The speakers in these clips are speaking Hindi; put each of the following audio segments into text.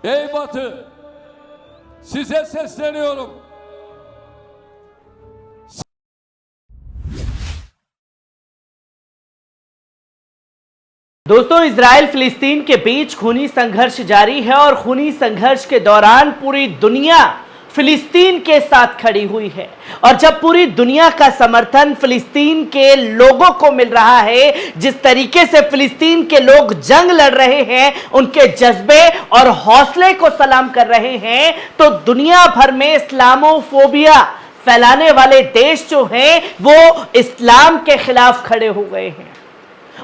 Ey Batı, size sesleniyorum. दोस्तों, इजराइल फिलिस्तीन के बीच खूनी संघर्ष जारी है और खूनी संघर्ष के दौरान पूरी दुनिया फिलिस्तीन के साथ खड़ी हुई है। और जब पूरी दुनिया का समर्थन फिलिस्तीन के लोगों को मिल रहा है, जिस तरीके से फिलिस्तीन के लोग जंग लड़ रहे हैं, उनके जज्बे और हौसले को सलाम कर रहे हैं, तो दुनिया भर में इस्लामोफोबिया फैलाने वाले देश जो हैं वो इस्लाम के खिलाफ खड़े हो गए हैं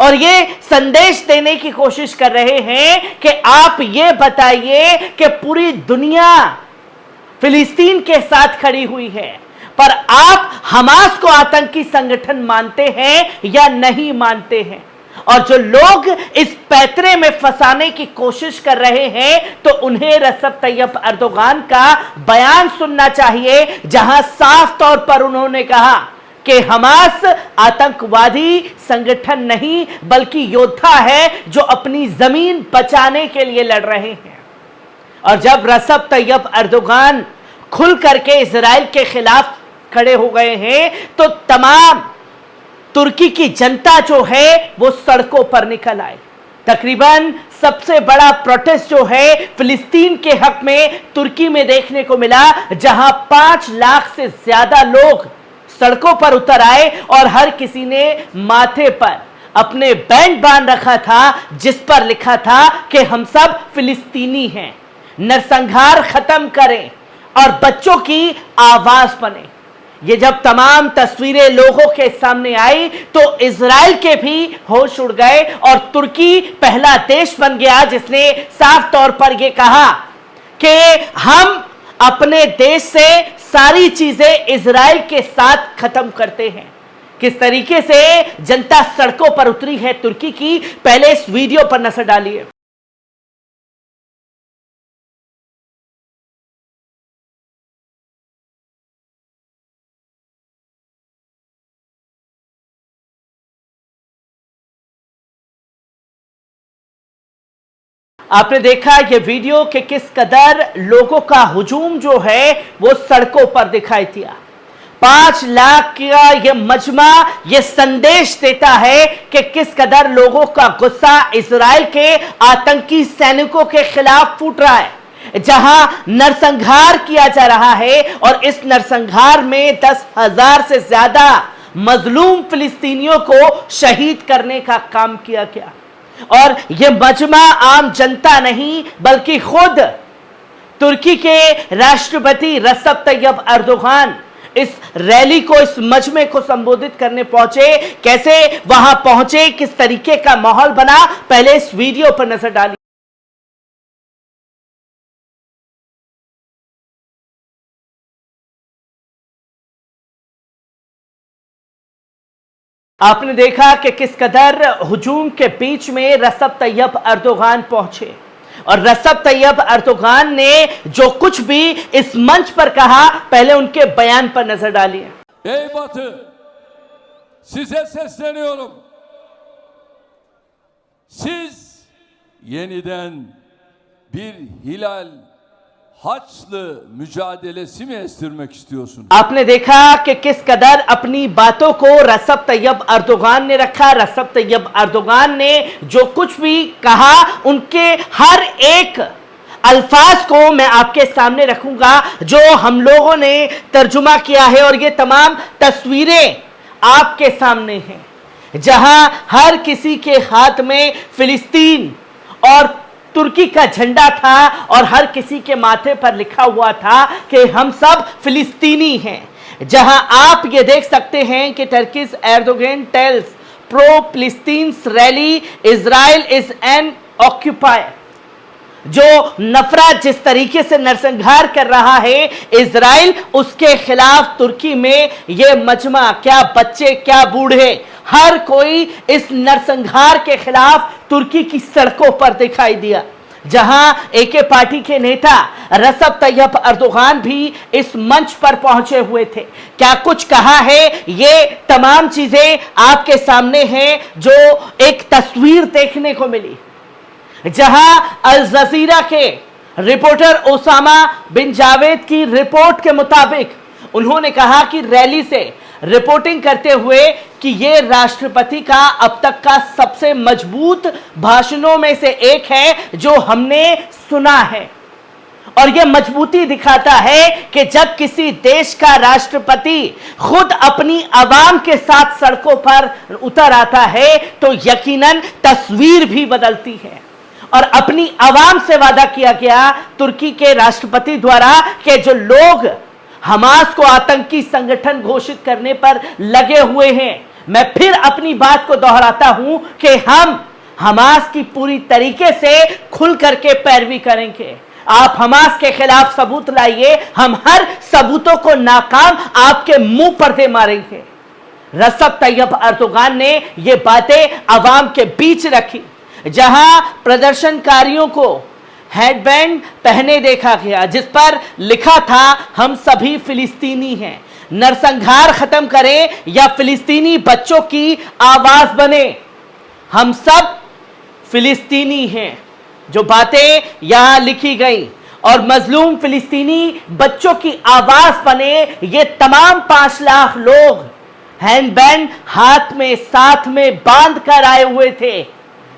और ये संदेश देने की कोशिश कर रहे हैं कि आप ये बताइए कि पूरी दुनिया फिलिस्तीन के साथ खड़ी हुई है, पर आप हमास को आतंकी संगठन मानते हैं या नहीं मानते हैं। और जो लोग इस पैतरे में फंसाने की कोशिश कर रहे हैं, तो उन्हें रजब तैयब अर्दोगान का बयान सुनना चाहिए, जहां साफ तौर पर उन्होंने कहा कि हमास आतंकवादी संगठन नहीं बल्कि योद्धा है जो अपनी जमीन बचाने के लिए लड़ रहे हैं। और जब रजब तैयब अर्दोगान खुल करके इजराइल के खिलाफ खड़े हो गए हैं, तो तमाम तुर्की की जनता जो है वो सड़कों पर निकल आए। तकरीबन सबसे बड़ा प्रोटेस्ट जो है फिलिस्तीन के हक में तुर्की में देखने को मिला, जहां 5 लाख से ज्यादा लोग सड़कों पर उतर आए और हर किसी ने माथे पर अपने बैंड बांध रखा था, जिस पर लिखा था कि हम सब फिलिस्तीनी हैं, नरसंहार खत्म करें और बच्चों की आवाज बने। ये जब तमाम तस्वीरें लोगों के सामने आई, तो इजराइल के भी होश उड़ गए और तुर्की पहला देश बन गया जिसने साफ तौर पर यह कहा कि हम अपने देश से सारी चीजें इजराइल के साथ खत्म करते हैं। किस तरीके से जनता सड़कों पर उतरी है तुर्की की, पहले इस वीडियो पर नजर डालिए। आपने देखा ये वीडियो कि किस कदर लोगों का हुजूम जो है वो सड़कों पर दिखाई दिया। 5 लाख का ये मजमा ये संदेश देता है कि किस कदर लोगों का गुस्सा इजराइल के आतंकी सैनिकों के खिलाफ फूट रहा है, जहां नरसंहार किया जा रहा है। और इस नरसंहार में 10,000 से ज्यादा मजलूम फिलिस्तीनियों को शहीद करने का काम किया गया। और यह मजमा आम जनता नहीं बल्कि खुद तुर्की के राष्ट्रपति रजब तैयब अर्दोगान इस रैली को, इस मजमे को संबोधित करने पहुंचे। कैसे वहां पहुंचे, किस तरीके का माहौल बना, पहले इस वीडियो पर नजर डालिए। आपने देखा कि किस कदर हुजूम के बीच में रजब तैयब अर्दोगान पहुंचे और रजब तैयब अर्दोगान ने जो कुछ भी इस मंच पर कहा, पहले उनके बयान पर नजर डालिए। Ey Batı, size sesleniyorum. Siz yeniden bir hilal Haçlı mücadelesi mi estirmek istiyorsunuz? आपने देखा कि किस कदर अपनी बातों को रजब तैयब अर्दोगान ने रखा। रजब तैयब अर्दोगान ने जो कुछ भी कहा, उनके हर एक अल्फाज को मैं आपके सामने रखूंगा जो हम लोगों ने तर्जुमा किया है। और ये तमाम तस्वीरें आपके सामने हैं, जहां हर किसी के हाथ में फिलिस्तीन और तुर्की का झंडा था और हर किसी के माथे पर लिखा हुआ था कि हम सब फिलिस्तीनी हैं। जहां आप ये देख सकते हैं कि टर्किश एर्दोगन टेल्स प्रो फिलिस्तीन rally Israel is an occupier. जो नफरत जिस तरीके से नरसंहार कर रहा है इजराइल, उसके खिलाफ तुर्की में यह मजमा, क्या बच्चे क्या बूढ़े, हर कोई इस नरसंहार के खिलाफ तुर्की की सड़कों पर दिखाई दिया। जहां एके पार्टी के नेता रजब तैयब अर्दोगान भी इस मंच पर पहुंचे हुए थे। क्या कुछ कहा है, ये तमाम चीजें आपके सामने हैं। जो एक तस्वीर देखने को मिली, जहां अल जजीरा के रिपोर्टर ओसामा बिन जावेद की रिपोर्ट के मुताबिक उन्होंने कहा कि रैली से रिपोर्टिंग करते हुए कि यह राष्ट्रपति का अब तक का सबसे मजबूत भाषणों में से एक है जो हमने सुना है। और यह मजबूती दिखाता है कि जब किसी देश का राष्ट्रपति खुद अपनी आवाम के साथ सड़कों पर उतर आता है तो यकीनन तस्वीर भी बदलती है। और अपनी आवाम से वादा किया गया तुर्की के राष्ट्रपति द्वारा कि जो लोग हमास को आतंकी संगठन घोषित करने पर लगे हुए हैं, मैं फिर अपनी बात को दोहराता हूं कि हम हमास की पूरी तरीके से खुल करके पैरवी करेंगे। आप हमास के खिलाफ सबूत लाइए, हम हर सबूतों को नाकाम आपके मुंह पर दे मारेंगे। रजब तैयब अर्दोगान ने ये बातें आवाम के बीच रखी, जहां प्रदर्शनकारियों को हेडबैंड पहने देखा गया जिस पर लिखा था हम सभी फिलिस्तीनी हैं, नरसंहार खत्म करें या फिलिस्तीनी बच्चों की आवाज बने, हम सब फिलिस्तीनी हैं। जो बातें यहां लिखी गई और मजलूम फिलिस्तीनी बच्चों की आवाज बने, ये तमाम 5 लाख लोग हैंडबैंड हाथ में साथ में बांध कर आए हुए थे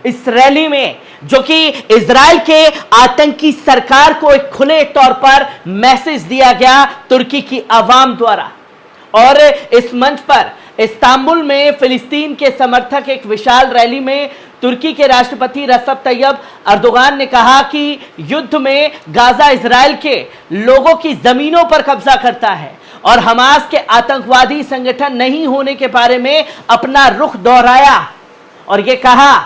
इस रैली में, जो कि इजराइल के आतंकी सरकार को एक खुले तौर पर मैसेज दिया गया तुर्की की आवाम द्वारा। और इस मंच पर इस्तांबुल में फिलिस्तीन के समर्थक एक विशाल रैली में तुर्की के राष्ट्रपति रजब तैयब अर्दोगान ने कहा कि युद्ध में गाजा इजराइल के लोगों की जमीनों पर कब्जा करता है और हमास के आतंकवादी संगठन नहीं होने के बारे में अपना रुख दोहराया और यह कहा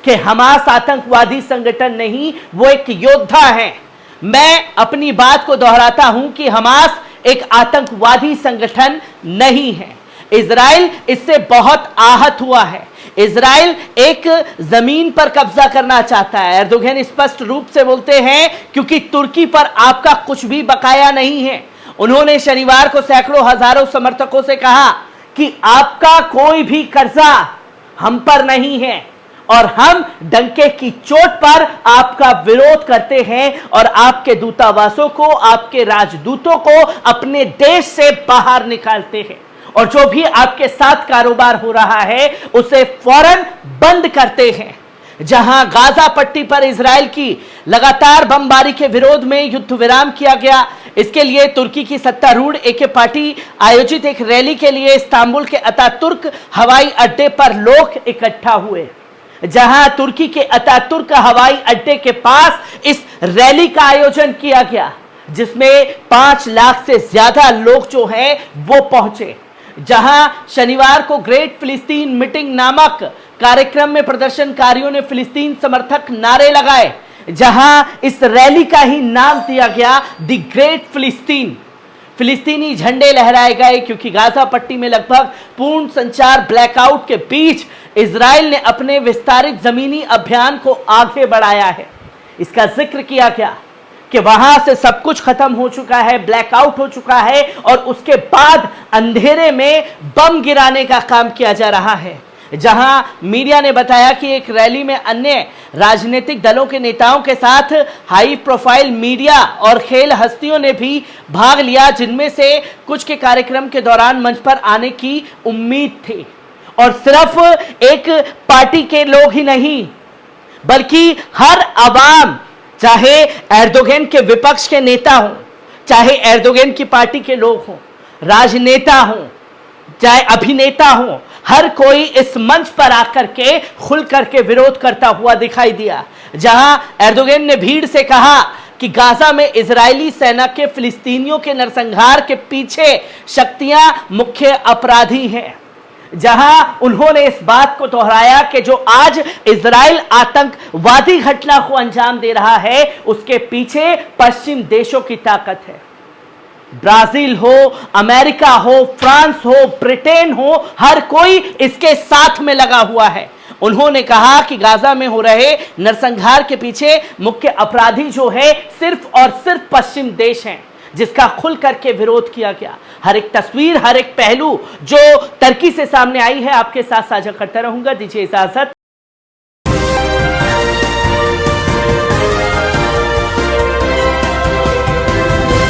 कि हमास आतंकवादी संगठन नहीं, वो एक योद्धा है। मैं अपनी बात को दोहराता हूं कि हमास एक आतंकवादी संगठन नहीं है। इजराइल इससे बहुत आहत हुआ है। इजराइल एक जमीन पर कब्जा करना चाहता है। एर्दोगन स्पष्ट रूप से बोलते हैं क्योंकि तुर्की पर आपका कुछ भी बकाया नहीं है। उन्होंने शनिवार को सैकड़ों हजारों समर्थकों से कहा कि आपका कोई भी कर्जा हम पर नहीं है और हम डंके की चोट पर आपका विरोध करते हैं और आपके दूतावासों को, आपके राजदूतों को अपने देश से बाहर निकालते हैं और जो भी आपके साथ कारोबार हो रहा है उसे फौरन बंद करते हैं। जहां गाजा पट्टी पर इजराइल की लगातार बमबारी के विरोध में युद्ध विराम किया गया, इसके लिए तुर्की की सत्तारूढ़ एके पार्टी आयोजित एक रैली के लिए इस्तांबुल के अतातुर्क हवाई अड्डे पर लोग इकट्ठा हुए। जहां तुर्की के अतातुर्क हवाई अड्डे के पास इस रैली का आयोजन किया गया जिसमें 5 लाख से ज्यादा लोग जो हैं वो पहुंचे। जहां शनिवार को ग्रेट फिलिस्तीन मीटिंग नामक कार्यक्रम में प्रदर्शनकारियों ने फिलिस्तीन समर्थक नारे लगाए, जहां इस रैली का ही नाम दिया गया द ग्रेट फिलिस्तीन। फिलिस्तीनी झंडे लहराए गए क्योंकि गाजा पट्टी में लगभग पूर्ण संचार ब्लैकआउट के बीच इजराइल ने अपने विस्तारित जमीनी अभियान को आगे बढ़ाया है। इसका जिक्र किया गया कि वहां से सब कुछ खत्म हो चुका है, ब्लैकआउट हो चुका है और उसके बाद अंधेरे में बम गिराने का काम किया जा रहा है। जहां मीडिया ने बताया कि एक रैली में अन्य राजनीतिक दलों के नेताओं के साथ हाई प्रोफाइल मीडिया और खेल हस्तियों ने भी भाग लिया, जिनमें से कुछ के कार्यक्रम के दौरान मंच पर आने की उम्मीद थी। और सिर्फ एक पार्टी के लोग ही नहीं बल्कि हर आवाम, चाहे एर्दोगन के विपक्ष के नेता हों, चाहे एर्दोगन की पार्टी के लोग हों, राजनेता हों, चाहे अभिनेता हों, हर कोई इस मंच पर आकर के खुल करके विरोध करता हुआ दिखाई दिया। जहां एर्दोगन ने भीड़ से कहा कि गाजा में इजरायली सेना के फिलिस्तीनियों के नरसंहार के पीछे शक्तियां मुख्य अपराधी हैं। जहां उन्होंने इस बात को दोहराया कि जो आज इजराइल आतंकवादी घटना को अंजाम दे रहा है उसके पीछे पश्चिम देशों की ताकत है। ब्राजील हो, अमेरिका हो, फ्रांस हो, ब्रिटेन हो, हर कोई इसके साथ में लगा हुआ है। उन्होंने कहा कि गाजा में हो रहे नरसंहार के पीछे मुख्य अपराधी जो है सिर्फ और सिर्फ पश्चिम देश हैं, जिसका खुल करके विरोध किया गया। हर एक तस्वीर, हर एक पहलू जो तुर्की से सामने आई है आपके साथ साझा करता रहूंगा। दीजिए इजाजत।